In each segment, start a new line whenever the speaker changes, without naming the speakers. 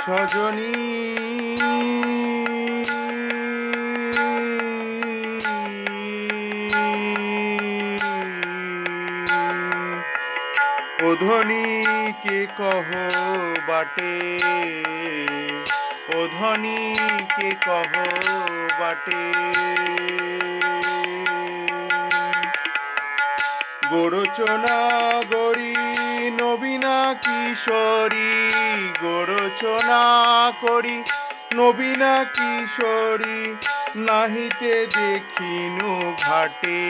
সজনী ওধনী কে কহ বাটে, ওধনী কে কহ বাটে। গোরচনা গরি নবীনা কিশোরী, গোরচনা করি নবীনা কিশোরী, নাহিতে দেখিনু ঘাটে,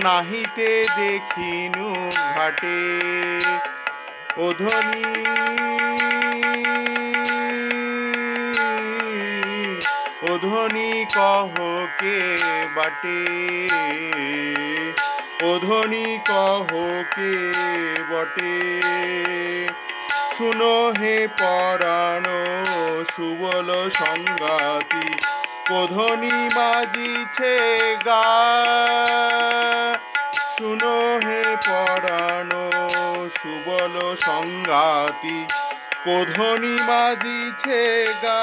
নাহিতে দেখিনু ঘাটে। ওধনী ওধনী কহ কে বাটে, ওধনী কহ কে বটে। শুনো হে পরাণ সুবল সংগাতি, ওধনী মাজিছে গা। শুনো হে পরাণ সুবল সংগাতি, ওধনী মাজিছে গা।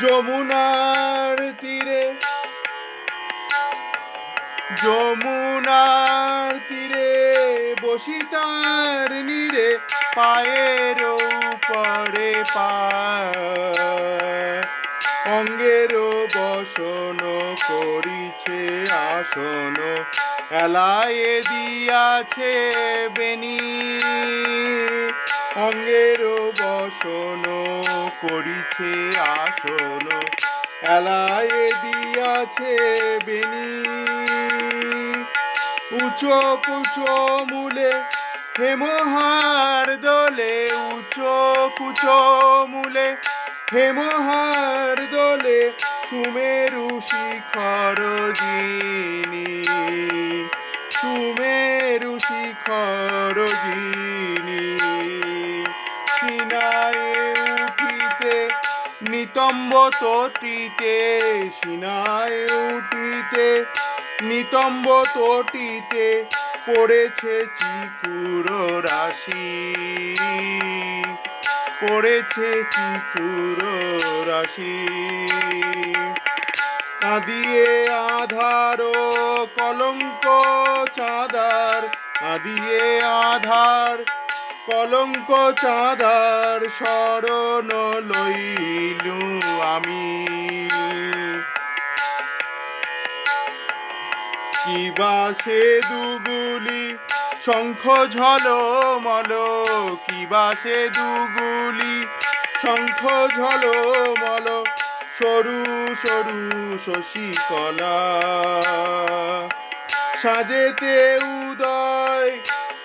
যমুনার তীরে, যমুনার তীরে বসি তার নীরে, পায়ের উপরে পায় অঙ্গের বসন করিছে আসন, এলায়ে দিয়াছে বেনি। অঙ্গের বসন করিছে আসন, এলায়ে দিয়াছে বেনি। উঁচু কুচো মূলে হেমহার দোলে, উঁচু কুচো মূলে হেমহার দোলে, সুমেরু শিখর জিনি, সুমেরু শিখর জিনি। সিনায়ে উঠিতে নিতম্ব তটিতে, সিনায়ে উঠিতে নিতম্ব তটিতে, পড়েছে চিকুর রাশি, পড়েছে চিকুর রাশি। কাঁদিয়ে আধার কলঙ্ক চাঁদার, কাঁদিয়ে আধার কলঙ্ক চাঁদার, শরণ লইলু আমি। কিবা সে দুগুলি শঙ্খ ঝলমল, কিবা সে দুগুলি শঙ্খ ঝলমল, সরু সরু শশীকলা। সাজেতে উদয়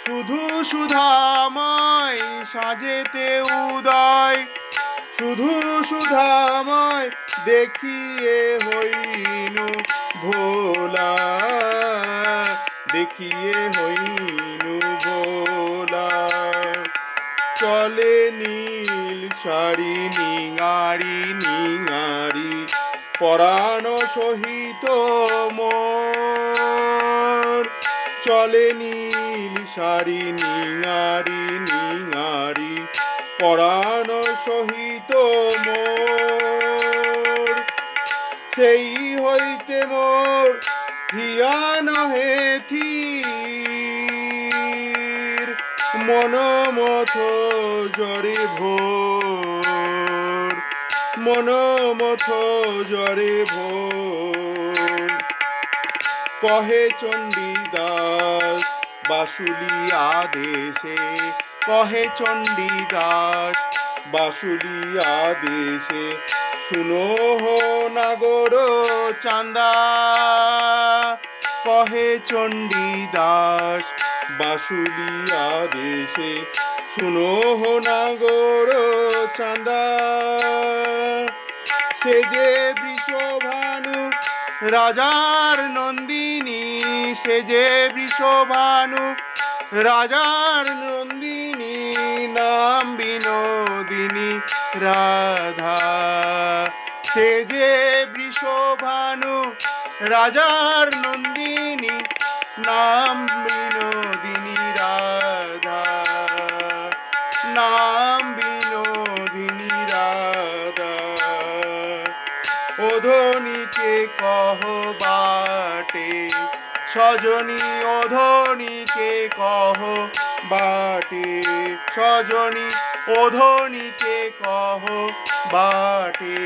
শুধু সুধাময়, সাজেতে উদয় শুধু সুধাময়, দেখিয়ে হইনু ভোলা, দেখিয়ে হইনু ভোলা। চলে নীল শাড়ি নিঙারি নিঙারি, পরাণ সহিত মোর। চলে নীল শাড়ি নিঙারি নিঙারি, পরাণ সহিত মোর। সেই হইতে মোর হিয়া নহে থির, মনমথ জরে ভোর, মনমথ জরে ভোর। কহে চণ্ডীদাস বাসুলি আদেশে, কহে চণ্ডীদাস বাসুলি আদেশে, শুনো হো নাগর চাঁদা। কহে চণ্ডীদাস বাসুলি আদেশে, শুনো হো নাগর চাঁদা। সে যে বৃষভানু রাজার নন্দিনী, সে যে বৃষভানু রাজার নন্দিনী, নাম বিনোদিনী রাধা। সে যে বৃষভানু রাজার নন্দিনী, নাম বিনোদিনী রাধা। নাম বিনোদিনী রাধা। ওধনীকে কহ বাটে সজনী, ওধনীকে কহ বাটে সজনী, ওধনীকে কহ বাটে।